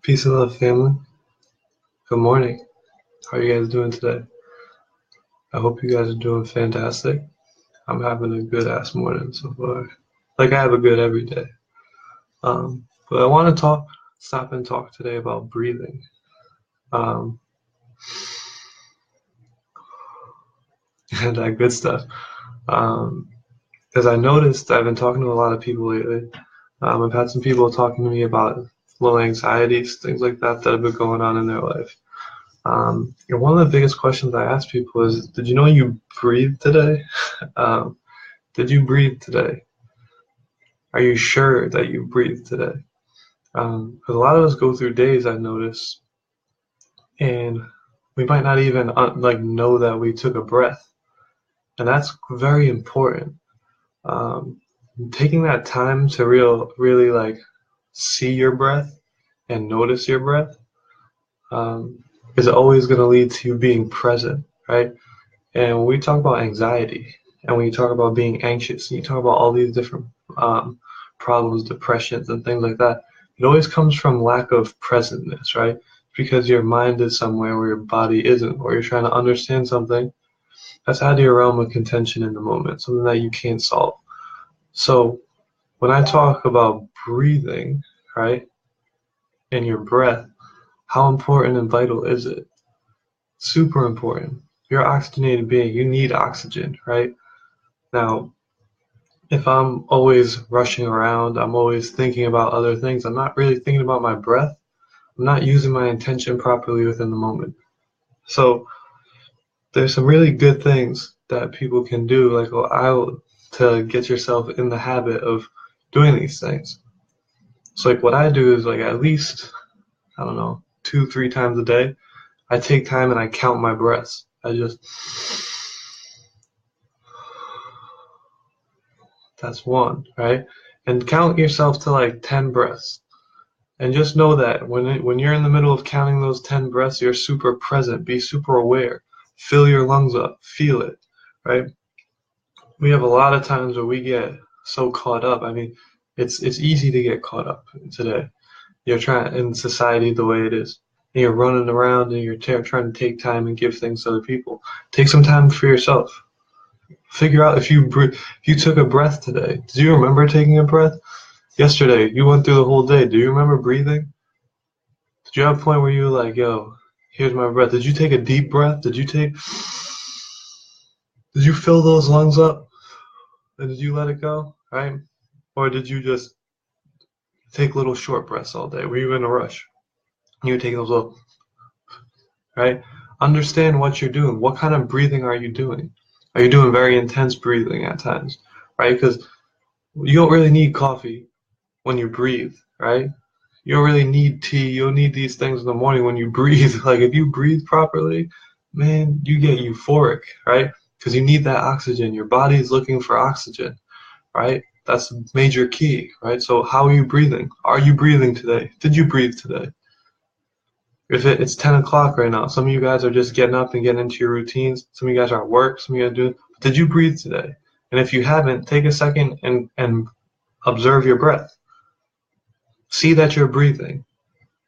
Peace and love, family. Good morning. How are you guys doing today? I hope you guys are doing fantastic. I'm having a good ass morning so far. Like I have a good every day. But I want to stop and talk today about breathing. Um, and that good stuff. Because I noticed I've been talking to a lot of people lately. I've had some people talking to me about low anxieties, things like that have been going on in their life. And one of the biggest questions I ask people is, did you know you breathe today? Did you breathe today? Are you sure that you breathe today? Because a lot of us go through days, I've noticed, and we might not even know that we took a breath, and that's very important. Taking that time to really see your breath and notice your breath is always going to lead to you being present, right? And when we talk about anxiety, and when you talk about being anxious, and you talk about all these different problems, depressions, and things like that, it always comes from lack of presentness, right? Because your mind is somewhere where your body isn't, or you're trying to understand something that's out of your realm of contention in the moment, something that you can't solve. So when I talk about breathing, right, and your breath, how important and vital is it? Super important. You're an oxygenated being. You need oxygen, right? Now, if I'm always rushing around, I'm always thinking about other things, I'm not really thinking about my breath. I'm not using my intention properly within the moment. So there's some really good things that people can do, to get yourself in the habit of doing these things. So what I do is at least, I don't know, 2-3 times a day, I take time and I count my breaths. That's one, right? And count yourself to 10 breaths. And just know that when you're in the middle of counting those 10 breaths, you're super present, be super aware, fill your lungs up, feel it, right? We have a lot of times where we get so caught up. I mean, it's easy to get caught up today. You're trying in society the way it is. And you're running around and you're trying to take time and give things to other people. Take some time for yourself. Figure out if you took a breath today. Do you remember taking a breath? Yesterday, you went through the whole day. Do you remember breathing? Did you have a point where you were like, yo, here's my breath? Did you take a deep breath? Did you fill those lungs up? And did you let it go? Right? Or did you just take little short breaths all day? Were you in a rush? You were taking those little, right? Understand what you're doing. What kind of breathing are you doing? Are you doing very intense breathing at times? Right? Because you don't really need coffee when you breathe, right? You don't really need tea. You don't need these things in the morning when you breathe. If you breathe properly, man, you get euphoric, right? Because you need that oxygen. Your body is looking for oxygen, right? That's a major key, right? So how are you breathing? Are you breathing today? Did you breathe today? If it's 10 o'clock right now, some of you guys are just getting up and getting into your routines. Some of you guys are at work. Some of you guys are doing. Did you breathe today? And if you haven't, take a second and observe your breath. See that you're breathing.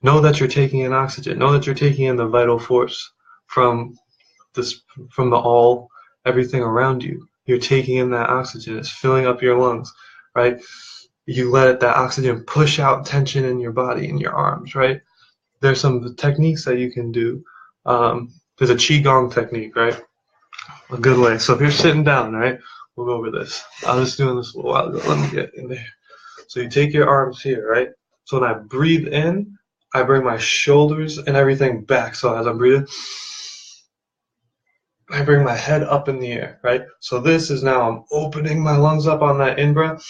Know that you're taking in oxygen. Know that you're taking in the vital force from everything around you. You're taking in that oxygen. It's filling up your lungs, right? You let that oxygen push out tension in your body, in your arms, right? There's some techniques that you can do. There's a Qigong technique, right? A good way. So if you're sitting down, right, we'll go over this. I was doing this a little while ago. Let me get in there. So you take your arms here, right? So when I breathe in, I bring my shoulders and everything back. So as I'm breathing, I bring my head up in the air, right? So this is now I'm opening my lungs up on that in-breath,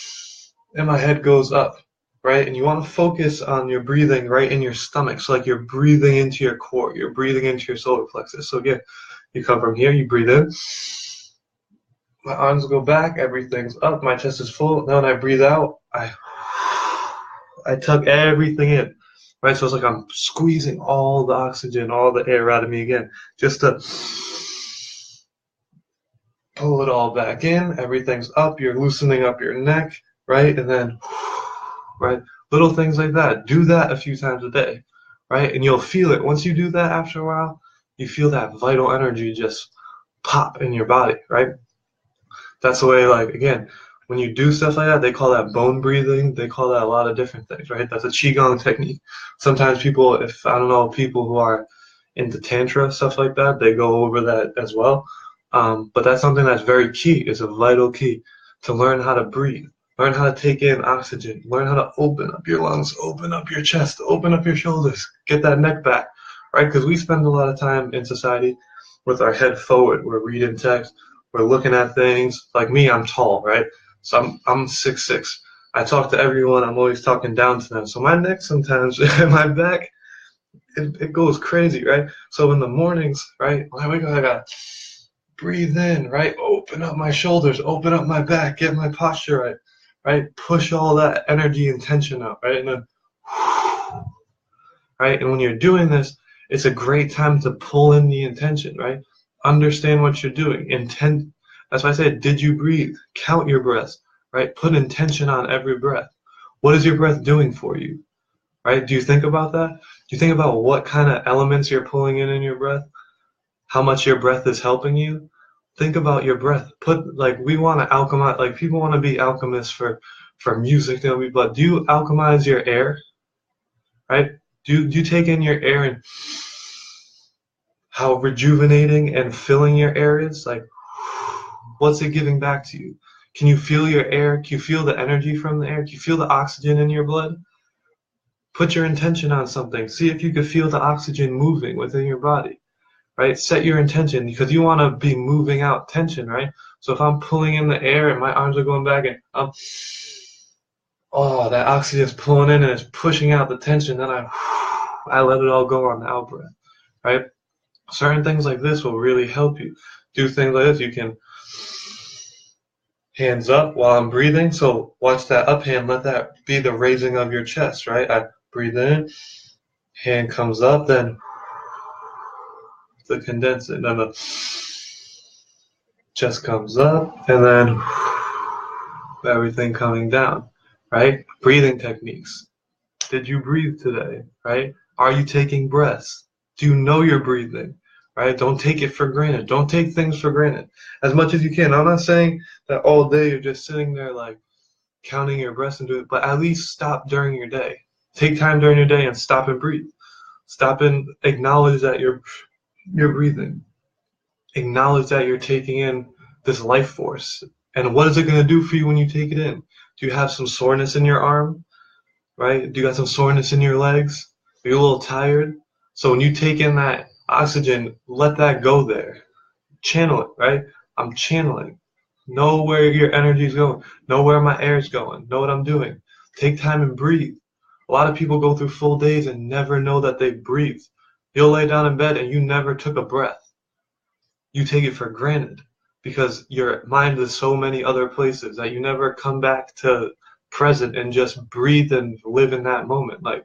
and my head goes up, right? And you want to focus on your breathing right in your stomach. So you're breathing into your core. You're breathing into your solar plexus. So again, you come from here, you breathe in. My arms go back, everything's up, my chest is full. Now when I breathe out, I tuck everything in, right? So it's I'm squeezing all the oxygen, all the air out of me again, just to pull it all back in. Everything's up, you're loosening up your neck, right? And then, right? Little things like that. Do that a few times a day, right? And you'll feel it. Once you do that after a while, you feel that vital energy just pop in your body, right? That's the way, like, again, when you do stuff like that, they call that bone breathing. They call that a lot of different things, right? That's a Qigong technique. Sometimes people, if I don't know, people who are into Tantra, stuff like that, they go over that as well. But that's something that's very key, is a vital key to learn how to breathe, learn how to take in oxygen, learn how to open up your lungs, open up your chest, open up your shoulders, get that neck back, right? Because we spend a lot of time in society with our head forward. We're reading text, we're looking at things. Like me, I'm tall, right? So I'm 6'6". I talk to everyone. I'm always talking down to them. So my neck sometimes, my back, it goes crazy, right? So in the mornings, right, when I wake up, I got breathe in, right? Open up my shoulders, open up my back, get my posture right, right? Push all that energy and tension out, right? And then, right? And when you're doing this, it's a great time to pull in the intention, right? Understand what you're doing. Intent. That's why I said, did you breathe? Count your breaths, right? Put intention on every breath. What is your breath doing for you, right? Do you think about that? Do you think about what kind of elements you're pulling in your breath? How much your breath is helping you? Think about your breath. Put, like, we want to alchemize, like, people want to be alchemists for music, but do you alchemize your air, right? Do you take in your air and how rejuvenating and filling your air is? Like, what's it giving back to you? Can you feel your air? Can you feel the energy from the air? Can you feel the oxygen in your blood? Put your intention on something. See if you could feel the oxygen moving within your body, right? Set your intention because you want to be moving out tension, right? So if I'm pulling in the air and my arms are going back and that oxygen is pulling in and it's pushing out the tension, then I let it all go on the out breath, right? Certain things like this will really help you. Do things like this. You can hands up while I'm breathing. So watch that up hand. Let that be the raising of your chest, right? I breathe in, hand comes up, then the condense it, then the chest comes up, and then everything coming down, right? Breathing techniques. Did you breathe today, right? Are you taking breaths? Do you know you're breathing, right? Don't take it for granted. Don't take things for granted as much as you can. I'm not saying that all day you're just sitting there like counting your breaths and doing it, but at least stop during your day. Take time during your day and stop and breathe. Stop and acknowledge that you're breathing. Acknowledge that you're taking in this life force. And what is it going to do for you when you take it in? Do you have some soreness in your arm? Right? Do you got some soreness in your legs? Are you a little tired? So when you take in that oxygen, let that go there. Channel it, right? I'm channeling. Know where your energy is going. Know where my air is going. Know what I'm doing. Take time and breathe. A lot of people go through full days and never know that they breathe. You'll lay down in bed and you never took a breath. You take it for granted because your mind is so many other places that you never come back to present and just breathe and live in that moment. Like,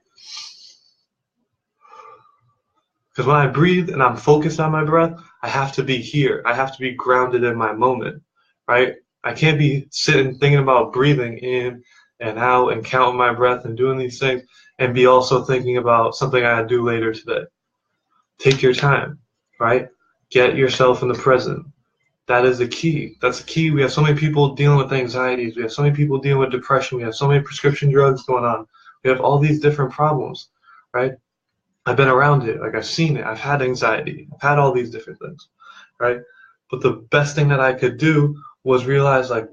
because when I breathe and I'm focused on my breath, I have to be here. I have to be grounded in my moment, right? I can't be sitting thinking about breathing in and out and counting my breath and doing these things and be also thinking about something I do later today. Take your time, right? Get yourself in the present. That is the key. That's the key. We have so many people dealing with anxieties. We have so many people dealing with depression. We have so many prescription drugs going on. We have all these different problems, right? I've been around it. Like, I've seen it. I've had anxiety. I've had all these different things, right? But the best thing that I could do was realize, like,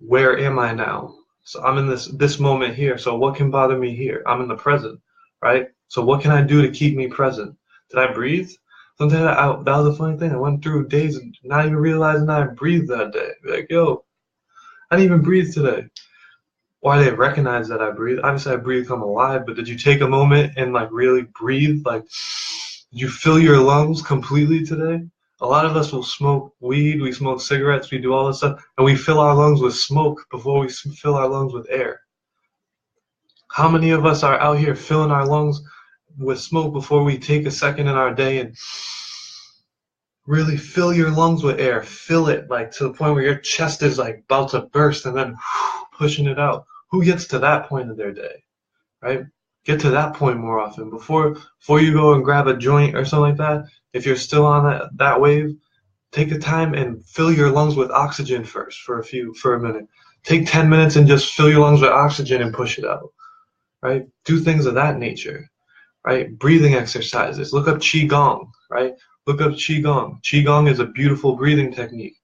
where am I now? So I'm in this moment here. So what can bother me here? I'm in the present, right? So what can I do to keep me present? Did I breathe? Sometimes that was a funny thing. I went through days and not even realizing that I breathed that day. Like, yo, I didn't even breathe today. Why they recognize that I breathe? Obviously, I breathe, come alive. But did you take a moment and like really breathe? Like, did you fill your lungs completely today? A lot of us will smoke weed, we smoke cigarettes, we do all this stuff, and we fill our lungs with smoke before we fill our lungs with air. How many of us are out here filling our lungs with smoke before we take a second in our day and really fill your lungs with air? Fill it like to the point where your chest is like about to burst and then pushing it out. Who gets to that point of their day, right? Get to that point more often. Before you go and grab a joint or something like that, if you're still on that wave, take the time and fill your lungs with oxygen first for a minute. Take 10 minutes and just fill your lungs with oxygen and push it out, right? Do things of that nature, right? Breathing exercises. Look up Qigong, right? Look up Qigong. Qigong is a beautiful breathing technique.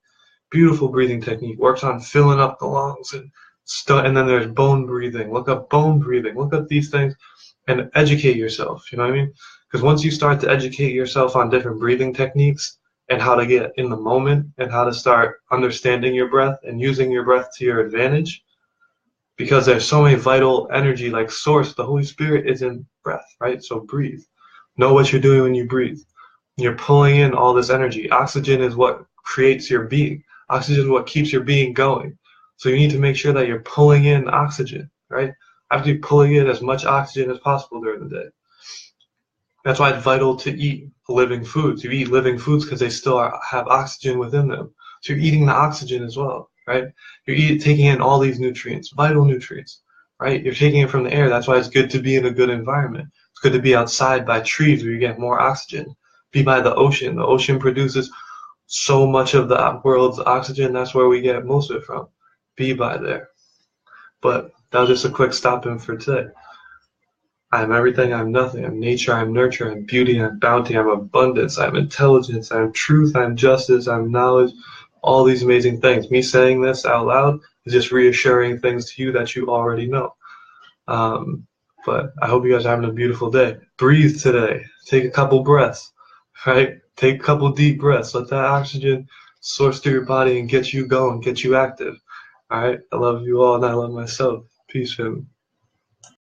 Beautiful breathing technique. Works on filling up the lungs and then there's bone breathing. Look up bone breathing. Look up these things and educate yourself. You know what I mean? Because once you start to educate yourself on different breathing techniques and how to get in the moment and how to start understanding your breath and using your breath to your advantage, because there's so many vital energy, like source, the Holy Spirit is in breath, right? So breathe. Know what you're doing when you breathe. You're pulling in all this energy. Oxygen is what creates your being. Oxygen is what keeps your being going. So you need to make sure that you're pulling in oxygen, right? After you're pulling in as much oxygen as possible during the day. That's why it's vital to eat living foods. You eat living foods because they still have oxygen within them. So you're eating the oxygen as well, right? You're taking in all these nutrients, vital nutrients, right? You're taking it from the air. That's why it's good to be in a good environment. It's good to be outside by trees where you get more oxygen. Be by the ocean. The ocean produces so much of the world's oxygen. That's where we get most of it from. Be by there. But that was just a quick stop in for today. I am everything, I'm nothing. I'm nature, I'm nurture, I'm beauty, I'm bounty, I'm abundance, I'm intelligence, I'm truth, I'm justice, I'm knowledge, all these amazing things. Me saying this out loud is just reassuring things to you that you already know. But I hope you guys are having a beautiful day. Breathe today. Take a couple breaths, right? Take a couple deep breaths. Let that oxygen source through your body and get you going, get you active. All right? I love you all and I love myself. Peace, family.